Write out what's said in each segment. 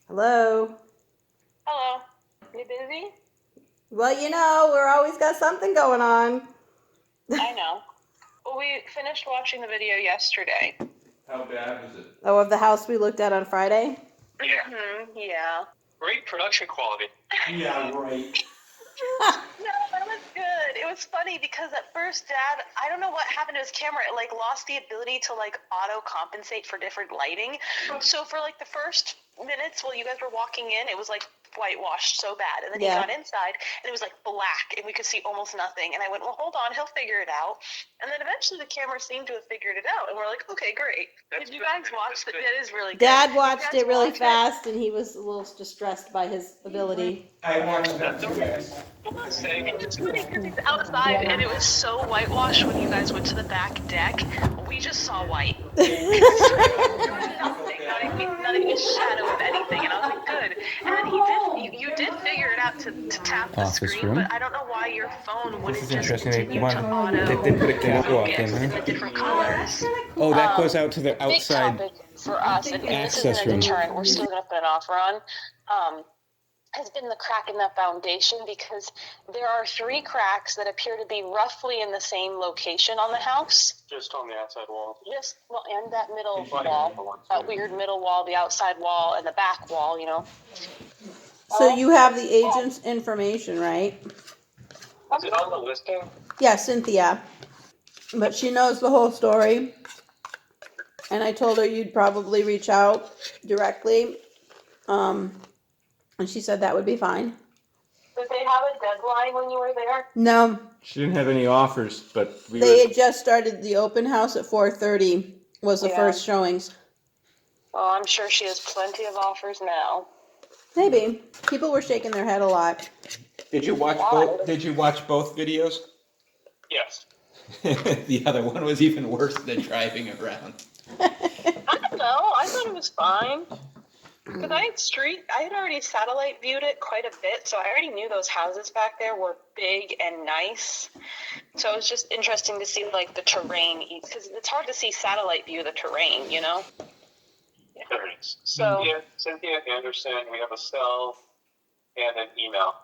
Hello? Hello. You busy? Well, we're always got something going on. I know. Well, we finished watching the video yesterday. How bad was it? Oh, of the house we looked at on Friday? Yeah. Yeah. Great production quality. Yeah, right. No, that was good. It was funny because at first, Dad, I don't know what happened to his camera. It lost the ability to auto compensate for different lighting. So for the first minutes while you guys were walking in, it was whitewashed so bad, and then Yeah. he got inside and it was black and we could see almost nothing. And I went, well, hold on, he'll figure it out. And then eventually the camera seemed to have figured it out, and we're like, okay, great. Did you guys watch that? That is really good. Dad watched You guys it really watch fast, and he was a little distressed by his ability. I watched that too, guys. It's funny because he's outside and it was so whitewashed when you guys went to the back deck. We just saw white. Not even a shadow of anything, and I was like, good. And then you did figure it out to tap the Office screen, room. but I don't know why your phone wouldn't is just interesting. continue They to auto They put a catwalk in, focus in huh? the different colors. Oh, that goes out to the Big outside. topic for us, and this access isn't a room. deterrent, we're still going to put an offer on, has been the crack in that foundation, because there are 3 cracks that appear to be roughly in the same location on the house. Just on the outside wall. And that middle wall, that weird middle wall, the outside wall, and the back wall, So you have the agent's information, right? Is it on the listing? Yeah, Cynthia. But she knows the whole story. And I told her you'd probably reach out directly. And she said that would be fine. Did they have a deadline when you were there? No, She didn't have any offers, but they had just started the open house at 4:30 was the Yeah. first showings. Oh, I'm sure she has plenty of offers now. Maybe. People were shaking their head a lot. Did you watch both? Did you watch both videos? Yes. The other one was even worse than driving around. I don't know. I thought it was fine. Because I had already satellite viewed it quite a bit, so I already knew those houses back there were big and nice. So it was just interesting to see the terrain, because it's hard to see satellite view the terrain, There it is. So- Cynthia Anderson, we have a cell and an email.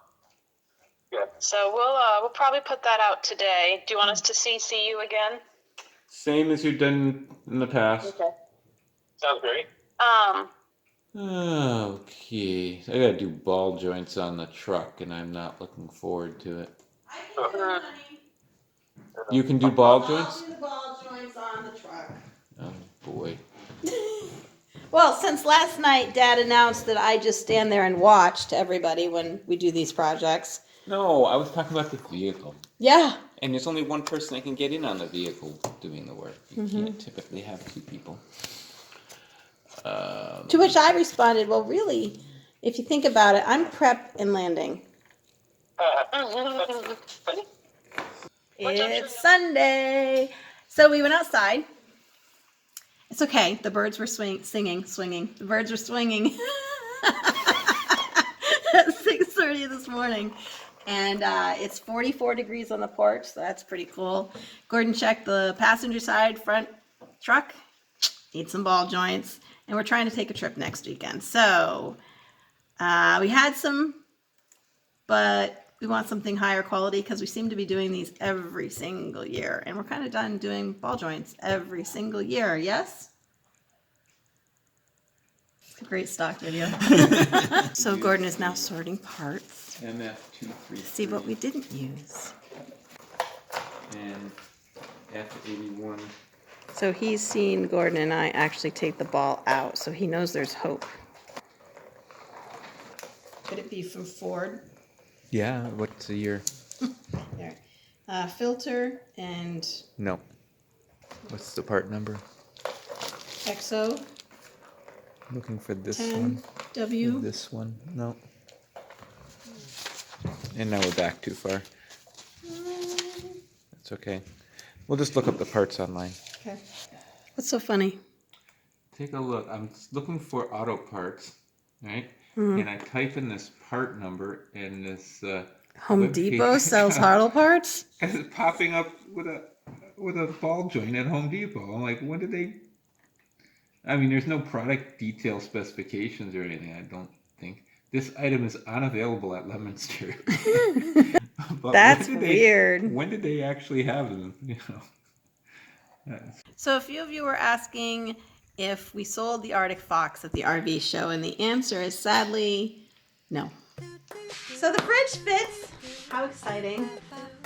Yeah. So we'll probably put that out today. Do you want us to CC you again? Same as you've done in the past. Okay. Sounds great. Okay. I gotta do ball joints on the truck, and I'm not looking forward to it. You can do ball joints? I'll do the ball joints on the truck. Oh boy. Well, since last night Dad announced that I just stand there and watch to everybody when we do these projects. No, I was talking about the vehicle. Yeah. And there's only one person that can get in on the vehicle doing the work. You can't typically have 2 people. To which I responded, well, really, if you think about it, I'm prep and landing. It's Sunday. So we went outside. It's okay. The birds were swinging. The birds were swinging at 6:30 this morning. And it's 44 degrees on the porch, so that's pretty cool. Gordon checked the passenger side front truck. Need some ball joints. And we're trying to take a trip next weekend. So we had some, but we want something higher quality because we seem to be doing these every single year. And we're kind of done doing ball joints every single year, yes? It's a great stock video. So Gordon is now sorting parts. MF233. See what we didn't use. And F81. So he's seen Gordon and I actually take the ball out, so he knows there's hope. Could it be from Ford? Yeah, what's the year? There. Filter and No. What's the part number? XO, Looking for this 10, one. W. This one. No. And now we're back too far. That's okay. We'll just look up the parts online. Okay. What's so funny? Take a look. I'm looking for auto parts, right? Mm-hmm. And I type in this part number, and this Home web Depot page- sells auto parts? and it's popping up with a ball joint at Home Depot. I'm like, when did they? I mean, there's no product detail specifications or anything, I don't think. This item is unavailable at Leominster. But That's when did weird. When did they actually have them? You know. That's- So a few of you were asking if we sold the Arctic Fox at the RV show, and the answer is sadly no. So the fridge fits. How exciting.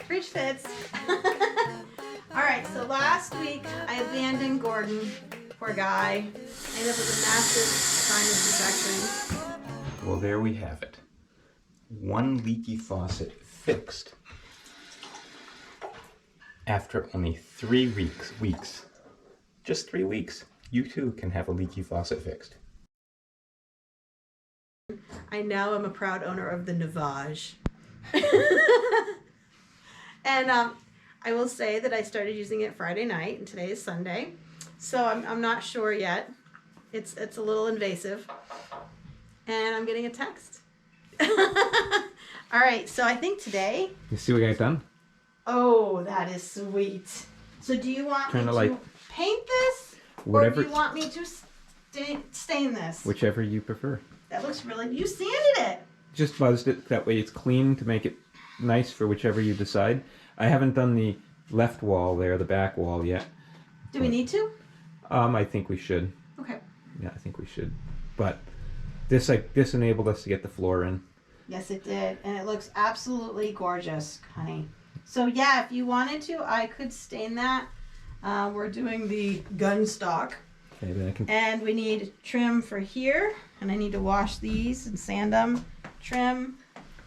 Fridge fits. All right, so last week I abandoned Gordon. Poor guy. I ended up with a massive sinus infection. Well, there we have it. One leaky faucet fixed. After only 3 weeks. Just 3 weeks. You too can have a leaky faucet fixed. I now am a proud owner of the Navage. And I will say that I started using it Friday night, and today is Sunday. So I'm not sure yet. It's a little invasive. And I'm getting a text. All right, so I think today... You see what I got done? Oh, that is sweet. So do you want Turn me the to light. paint this? Whatever- Or do you want me to stain this? Whichever you prefer. That looks really... You sanded it. Just buzzed it, that way it's clean to make it nice for whichever you decide. I haven't done the left wall there, the back wall yet. Do we need to? I think we should. Okay. Yeah, I think we should. But this enabled us to get the floor in. Yes, it did. And it looks absolutely gorgeous, honey. So yeah, if you wanted to, I could stain that. We're doing the gun stock. Okay, then I can. And we need trim for here. And I need to wash these and sand them. Trim,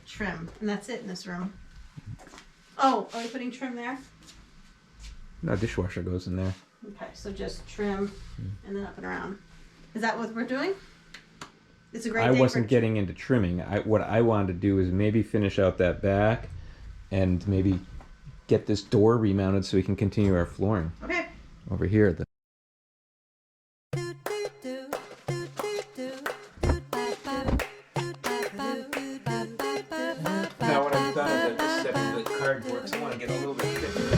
trim. And that's it in this room. Oh, are we putting trim there? No, dishwasher goes in there. Okay, so just trim and then up and around. Is that what we're doing? It's a great I day wasn't for... getting into trimming. What I wanted to do is maybe finish out that back, and maybe get this door remounted so we can continue our flooring Okay. over here. Now what I've done is I just set the cardboard, so I want to get a little bit thicker.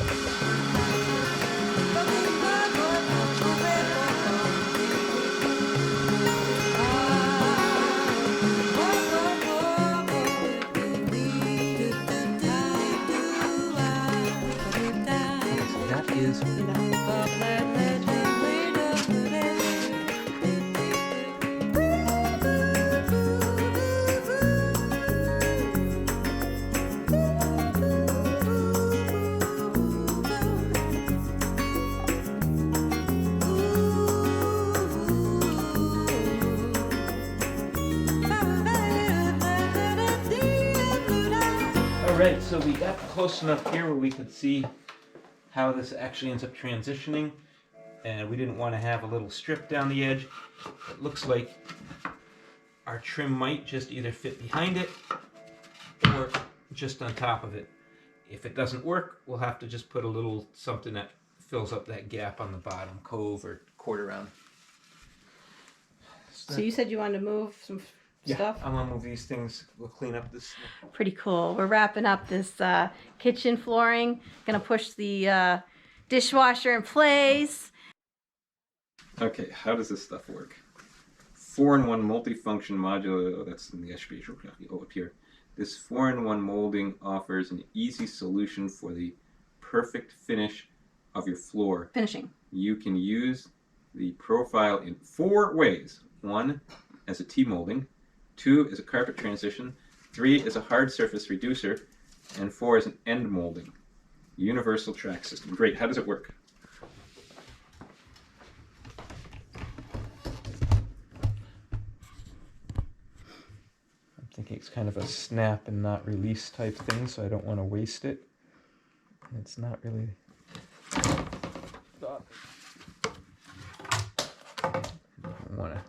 That is Alright, so we got close enough here where we could see how this actually ends up transitioning, and we didn't want to have a little strip down the edge. It looks like our trim might just either fit behind it or just on top of it. If it doesn't work, we'll have to just put a little something that fills up that gap on the bottom, cove or quarter round. So you said you wanted to move some stuff? I'm gonna move these things. We'll clean up this. Pretty cool. We're wrapping up this kitchen flooring. Gonna push the dishwasher in place. Okay, how does this stuff work? 4-in-1 multifunction modular. Oh, that's in the SPH. Oh, up here. This 4-in-1 molding offers an easy solution for the perfect finish of your floor. Finishing. You can use the profile in 4 ways. 1 as a T-molding, 2 as a carpet transition, 3 as a hard surface reducer, and 4 as an end molding. Universal track system. Great. How does it work? I'm thinking it's kind of a snap and not release type thing, so I don't want to waste it. It's not really... I don't want to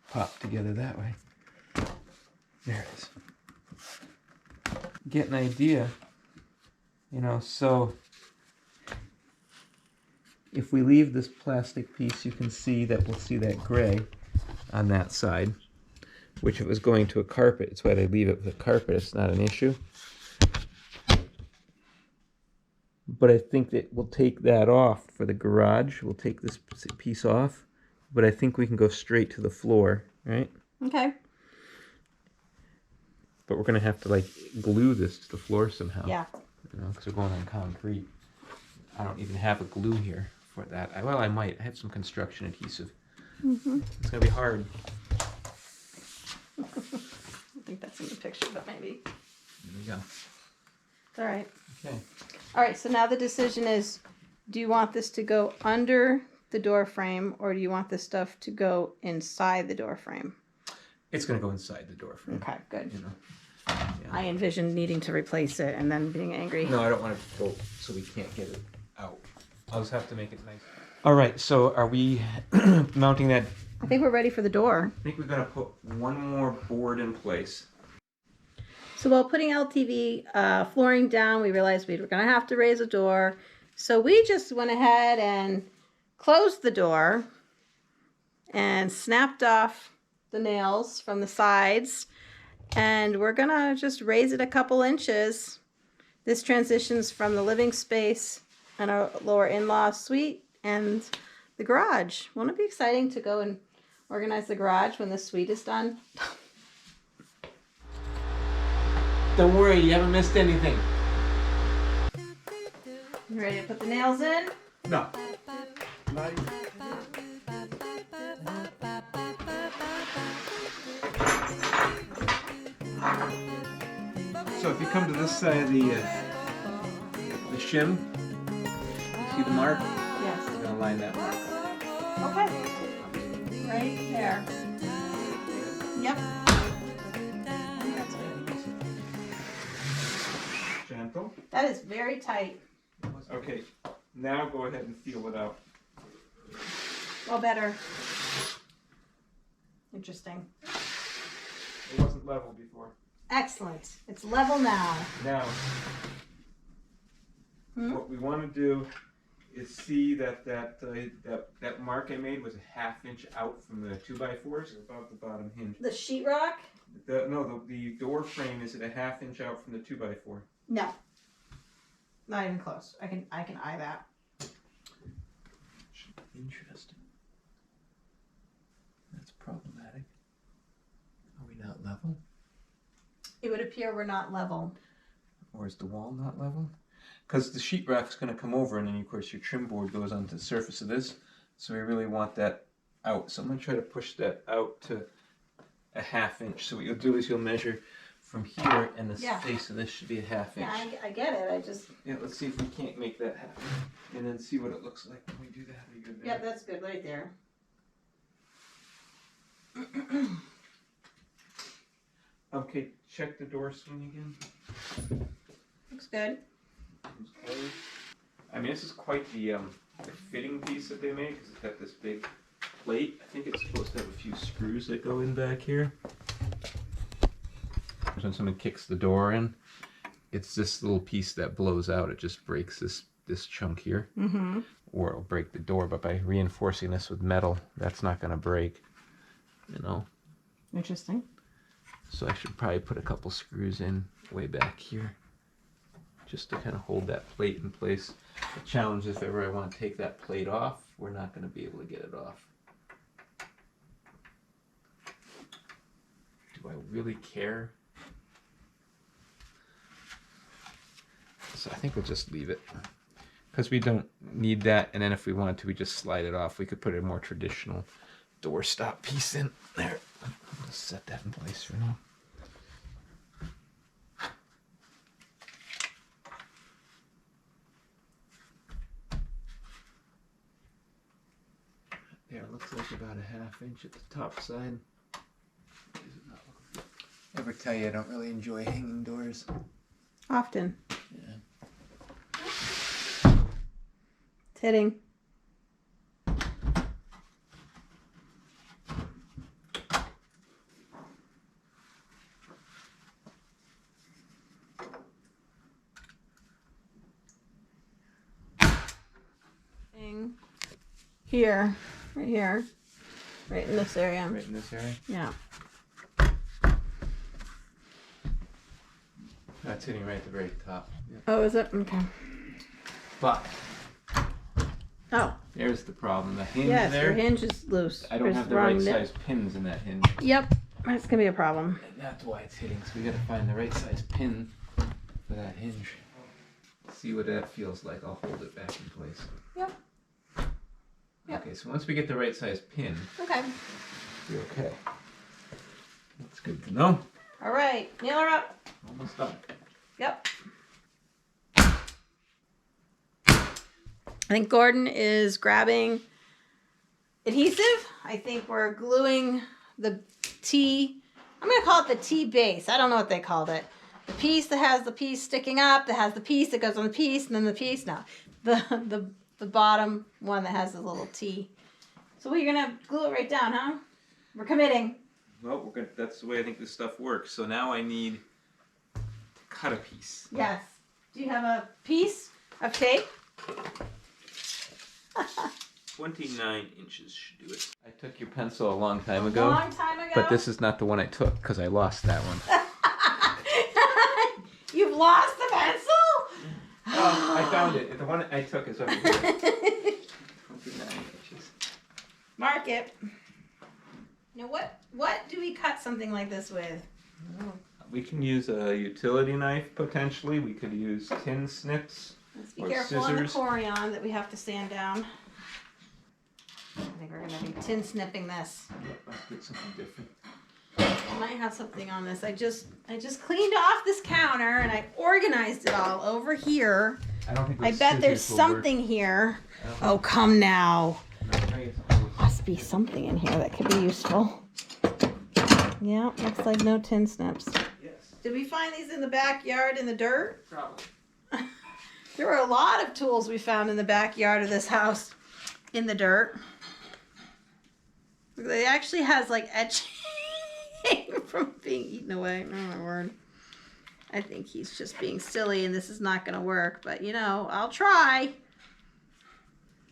pop together that way. There it is. Get an idea, you know, so if we leave this plastic piece, you can see that we'll see that gray on that side, which if it was going to a carpet, it's why they leave it with a carpet, it's not an issue. But I think that we'll take that off for the garage. We'll take this piece off, but I think we can go straight to the floor, right? Okay. But we're gonna have to like glue this to the floor somehow. Yeah. You know, because we're going on concrete. I don't even have a glue here for that. Well, I might. I have some construction adhesive. Mm-hmm. It's gonna be hard. I think that's in the picture, but maybe. There we go. It's all right. Okay. All right, so now the decision is, do you want this to go under the door frame or do you want this stuff to go inside the door frame? It's gonna go inside the door frame. Okay, good. You know. Yeah. I envisioned needing to replace it and then being angry. No, I don't want it to go so we can't get it out. I'll just have to make it nice. All right, so are we mounting that? I think we're ready for the door. I think we're gonna put one more board in place. So while putting LTV flooring down, we realized we were going to have to raise a door. So we just went ahead and closed the door and snapped off the nails from the sides. And we're going to just raise it a couple inches. This transitions from the living space and our lower in-law suite and the garage. Won't it be exciting to go and organize the garage when the suite is done? Don't worry, you haven't missed anything. You ready to put the nails in? No. Not even. So if you come to this side of the shim, see the mark? Yes. We're gonna line that mark up. Okay. Right there. Yep. Gentle. That is very tight. Okay, now go ahead and feel it out. Well, better. Interesting. It wasn't level before. Excellent. It's level now. Now, what we want to do is see that mark I made was a ½ inch out from the 2x4s, above the bottom hinge. The sheetrock? The door frame is at a ½ inch out from the 2x4. No. Not even close. I can eye that. Interesting. That's problematic. Are we not level? It would appear we're not level. Or is the wall not level? Because the sheetrock's going to come over, and then of course your trim board goes onto the surface of this. So we really want that out. So I'm going to try to push that out to a ½ inch. So what you'll do is you'll measure from here, and the face of this should be a ½ inch. Yeah, I get it. I just... Yeah, let's see if we can't make that happen. And then see what it looks like when we do that. Are you good there? Yep, that's good right there. Okay, check the door swing again. Looks good. It's closed. I mean, this is quite the fitting piece that they made, because it's got this big plate. I think it's supposed to have a few screws that go in back here. When someone kicks the door in, it's this little piece that blows out. It just breaks this chunk here. Mm-hmm. Or it'll break the door, but by reinforcing this with metal, that's not going to break, you know. Interesting. So I should probably put a couple screws in way back here, just to kind of hold that plate in place. The challenge is if ever I want to take that plate off, we're not going to be able to get it off. Do I really care? So I think we'll just leave it, because we don't need that, and then if we wanted to, we just slide it off. We could put a more traditional door stop piece in there. I'll just set that in place for now. There, it looks like about a ½ inch at the top side. Ever tell you I don't really enjoy hanging doors? Often. Yeah. It's hitting. Here, right in this area. Right in this area? Yeah. That's hitting right at the very top. Yeah. Oh, is it? Okay. But Oh, There's the problem. The hinge yes, there. your hinge is loose. I don't There's have the wrong right nip. size pins in that hinge. Yep, that's gonna be a problem. And that's why it's hitting. So we gotta find the right size pin for that hinge. See what that feels like. I'll hold it back in place. Yep. Yep. Okay, so once we get the right size pin, Okay. we're okay. That's good to know. All right, nail her up. Almost done. Yep. I think Gordon is grabbing adhesive. I think we're gluing the T. I'm going to call it the T base. I don't know what they called it. The piece that has the piece sticking up, that has the piece that goes on the piece, and then the piece. No, the bottom one that has the little T. So we're going to glue it right down, huh? We're committing. Well, we're gonna, that's the way I think this stuff works. So now I need to cut a piece. Yes. Do you have a piece of tape? 29 inches should do it. I took your pencil a long time A ago. long time ago. But this is not the one I took because I lost that one. You've lost the pencil? Oh, I found it. The one I took is over here. 29 inches. Mark it. Now what do we cut something like this with? We can use a utility knife potentially. We could use tin snips. Let's be Or careful on the scissors. corian that we have to sand down. I think we're gonna be tin snipping this. Let's get something different. I might have something on this. I just cleaned off this counter and I organized it all over here. I don't think I those bet there's scissors will work. something here. I don't Oh, come now. think- I'm trying to get something with- Must be something in here that could be useful. Yeah, looks like no tin snips. Yes, Did we find these in the backyard in the dirt? probably. There were a lot of tools we found in the backyard of this house in the dirt. It actually has like etching from being eaten away. Oh my word. I think he's just being silly and this is not going to work, but you know, I'll try.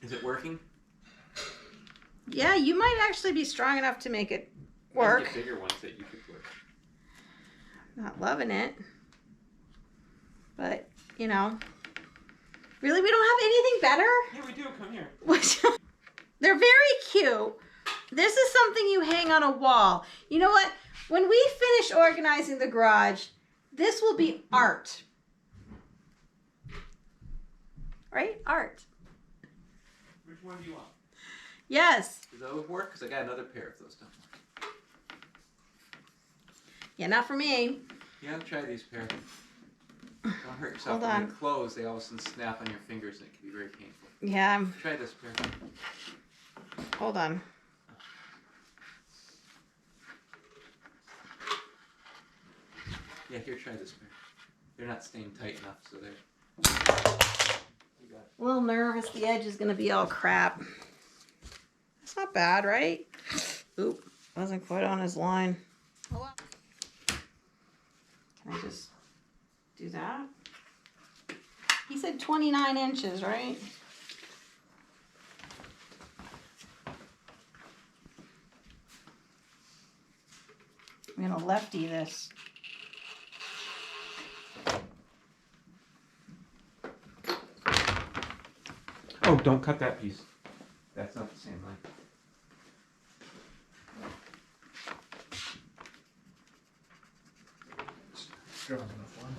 Is it working? Yeah, you might actually be strong enough to make it I work. can get bigger ones that you could work. Not loving it. But, you know. Really, we don't have anything better? Yeah, we do. Come here. They're very cute. This is something you hang on a wall. You know what? When we finish organizing the garage, this will be art. Right? Art. Which one do you want? Yes. Does that work? Because I got another pair of those. Don't worry. Yeah, not for me. Yeah, try these pair. Don't hurt yourself. Hold When on. they close, they all of a sudden snap on your fingers and it can be very painful. Yeah, Try this pair. hold on. Yeah, here, try this pair. They're not staying tight enough, so they're... You got it. A little nervous the edge is going to be all crap. That's not bad, right? Oop, wasn't quite on his line. Oh, well. Can I just do that? He said 29 inches, right? I'm going to lefty this. Oh, don't cut that piece. That's not the same line. Strong enough one.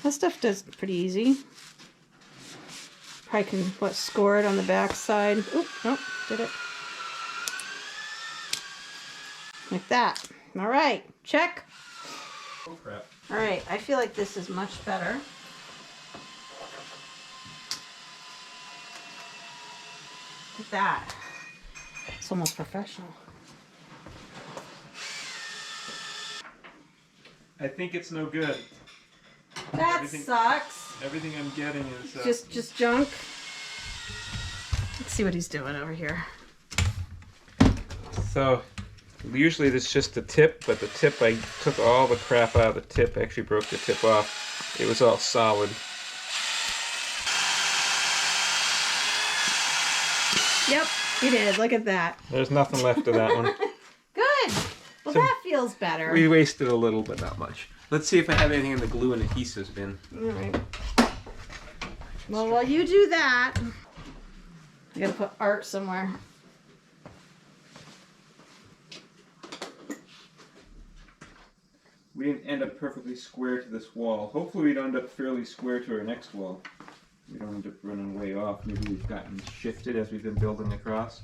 That stuff does pretty easy. Probably can, score it on the back side. Oop, nope, did it. Like that. All right, check. Oh crap. All right, I feel like this is much better. Look at that. It's almost professional. I think it's no good. That Everything- sucks. Everything I'm getting is... Just junk. Let's see what he's doing over here. So, usually this is just the tip, but the tip, I took all the crap out of the tip, actually broke the tip off. It was all solid. Yep, he did. Look at that. There's nothing left of that one. Good. Well, So, that feels better. We wasted a little, but not much. Let's see if I have anything in the glue and adhesives bin. All right. Well, while you do that, I gotta put art somewhere. We didn't end up perfectly square to this wall. Hopefully we'd end up fairly square to our next wall. We don't end up running way off. Maybe we've gotten shifted as we've been building across.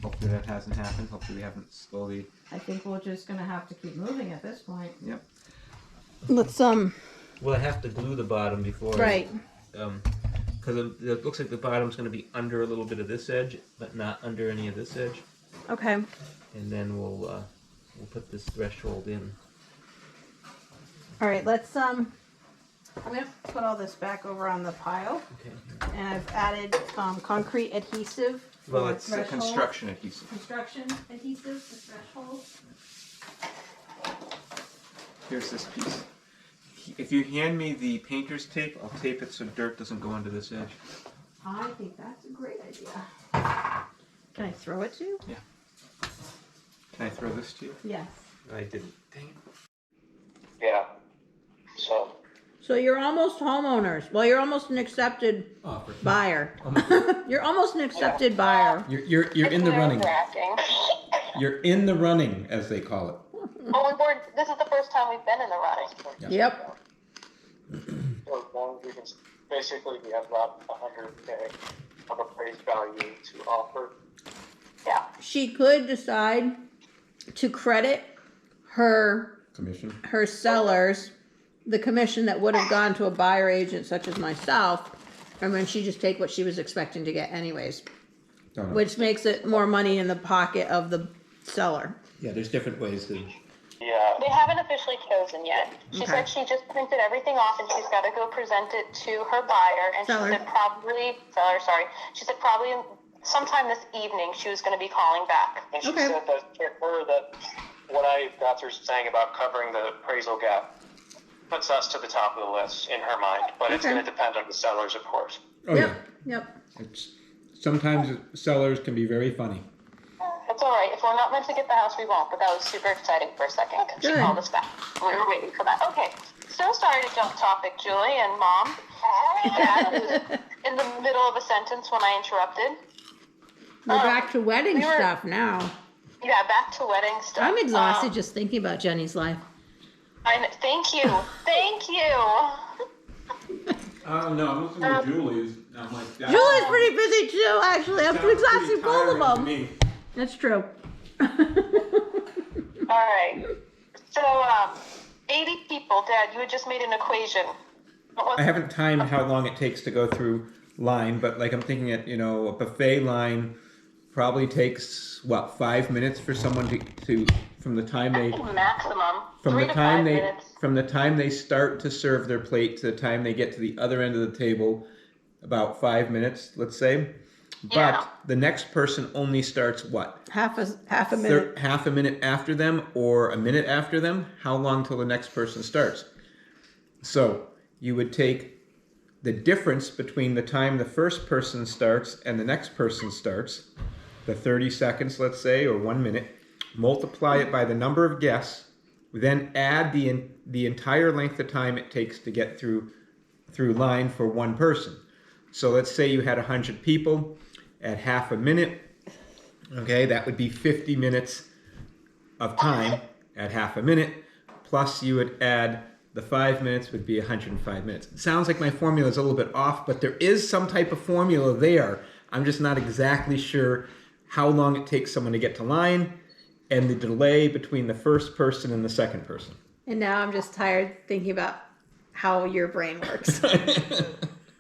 Hopefully that hasn't happened. Hopefully we haven't slowly... I think we're just gonna have to keep moving at this point. Yep. Let's Well, I have to glue the bottom before... Right. Because it looks like the bottom's going to be under a little bit of this edge, but not under any of this edge. Okay. And then we'll put this threshold in. All right, let's I'm gonna put all this back over on the pile, Okay. and I've added concrete adhesive. Well, for it's a threshold. construction adhesive. Construction adhesive for threshold. Here's this piece. If you hand me the painter's tape, I'll tape it so dirt doesn't go under this edge. I think that's a great idea. Can I throw it to you? Yeah. Can I throw this to you? Yes. I didn't. Dang it. Yeah. So, So you're almost homeowners. Well, you're almost an accepted Offer. buyer. You're almost an accepted buyer. You're in the running. Nerve-wracking. You're in the running, as they call it. Oh, this is the first time we've been in the running. Yep. so as long as we can, basically we have about 100K of appraised value to offer. Yeah. She could decide to credit her Commission. sellers the commission that would have gone to a buyer agent such as myself, and then she just take what she was expecting to get anyways, Don't know. which makes it more money in the pocket of the seller. Yeah, there's different ways to. Yeah. They haven't officially chosen yet. She Okay. said she just printed everything off and she's got to go present it to her buyer. And Seller. she said She said probably sometime this evening she was going to be calling back. And she Okay. said that for her that what I got her saying about covering the appraisal gap puts us to the top of the list in her mind, but it's Okay. going to depend on the sellers, of course. Oh Yep. yeah. Yep. It's sometimes sellers can be very funny. It's all right. If we're not meant to get the house, we won't. But that was super exciting for a second. She Good. called us back. We were waiting for that. Okay. So sorry to jump topic, Julie and Mom. Dad was in the middle of a sentence when I interrupted. We're back to wedding we were- stuff now. Yeah, back to wedding stuff. I'm exhausted just thinking about Jenny's life. Thank you. Thank you. No, I'm looking at Julie's. I'm like, that Julie's pretty busy too, actually. I'm sounds exhausted, pretty both tiring of to them. me. That's true. All right. So, 80 people. Dad, you had just made an equation. I haven't timed how long it takes to go through line, but like I'm thinking at a buffet line probably takes 5 minutes for someone to from the time I they think maximum. from 3 the to time 5 they minutes. from the time they start to serve their plate to the time they get to the other end of the table, about 5 minutes, let's say. But Yeah. the next person only starts what? Half a minute. Half a minute after them or a minute after them? How long till the next person starts? So you would take the difference between the time the first person starts and the next person starts, the 30 seconds, let's say, or 1 minute, multiply it by the number of guests, then add the entire length of time it takes to get through line for one person. So let's say you had 100 people at half a minute. Okay, that would be 50 minutes of time at half a minute. Plus you would add the 5 minutes would be 105 minutes. It sounds like my formula is a little bit off, but there is some type of formula there. I'm just not exactly sure how long it takes someone to get to line and the delay between the first person and the second person. And now I'm just tired thinking about how your brain works.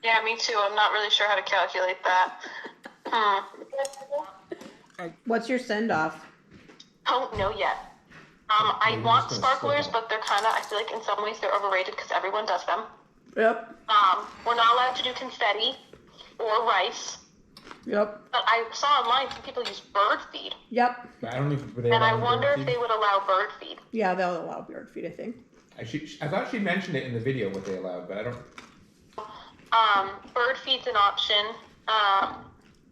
Yeah, me too. I'm not really sure how to calculate that. What's your send off? Don't know yet. I want sparklers, but they're kind of, I feel like in some ways they're overrated because everyone does them. Yep. We're not allowed to do confetti or rice. Yep. But I saw online some people use bird feed. Yep. I don't even. And I wonder if they would allow bird feed. Yeah, they'll allow bird feed, I think. I thought she mentioned it in the video what they allowed, but I don't. Bird feed's an option.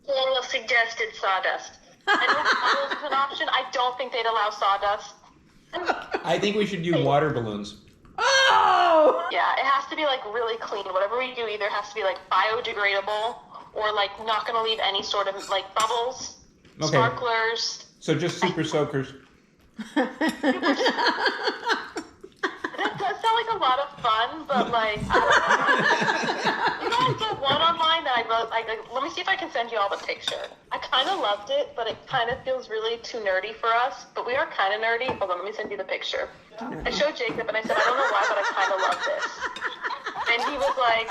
Laurel suggested sawdust. I know sawdust is an option. I don't think they'd allow sawdust. I think we should use water balloons. Oh! Yeah, it has to be like really clean. Whatever we do either has to be like biodegradable or like not going to leave any sort of like bubbles, Okay. sparklers. So just super soakers. That does sound like a lot of fun, but like, I don't know. There's also one online that I wrote. Let me see if I can send you all the picture. I kind of loved it, but it kind of feels really too nerdy for us. But we are kind of nerdy. Hold on, let me send you the picture. I showed Jacob and I said, I don't know why, but I kind of love this. And he was like,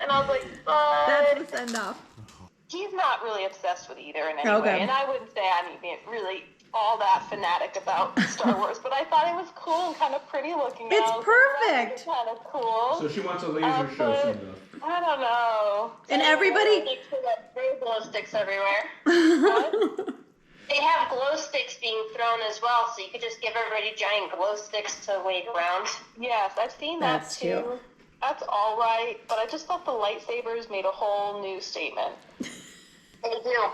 and I was like, That's but the send off. he's not really obsessed with either in any Okay. way. And I wouldn't say I'm even really all that fanatic about Star Wars, but I thought it was cool and kind of pretty looking. It's perfect. Kind of cool. So she wants a laser show but send off. I don't know. And everybody. There's glow sticks everywhere. They have glow sticks being thrown as well, so you could just give everybody giant glow sticks to wave around. Yes, I've seen that That's too. cute. That's all right, but I just thought the lightsabers made a whole new statement. They do.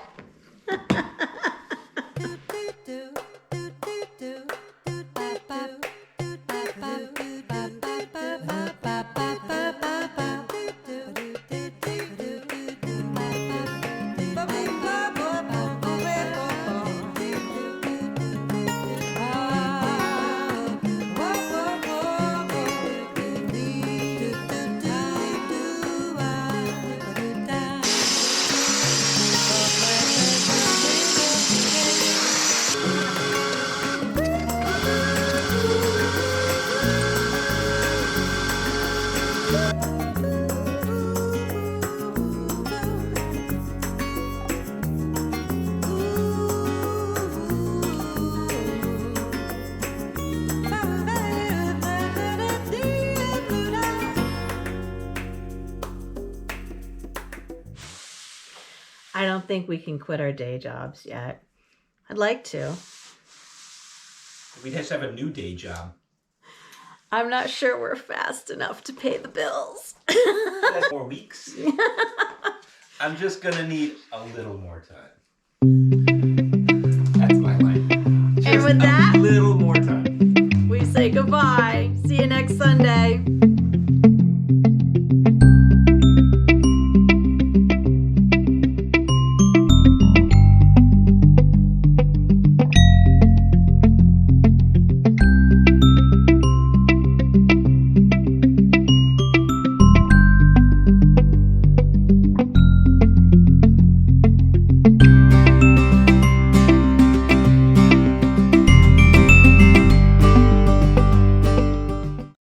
I don't think we can quit our day jobs yet. I'd like to. We just have a new day job. I'm not sure we're fast enough to pay the bills. That's 4 weeks. I'm just gonna need a little more time. That's my line. And with that, a little more time. we say goodbye. See you next Sunday.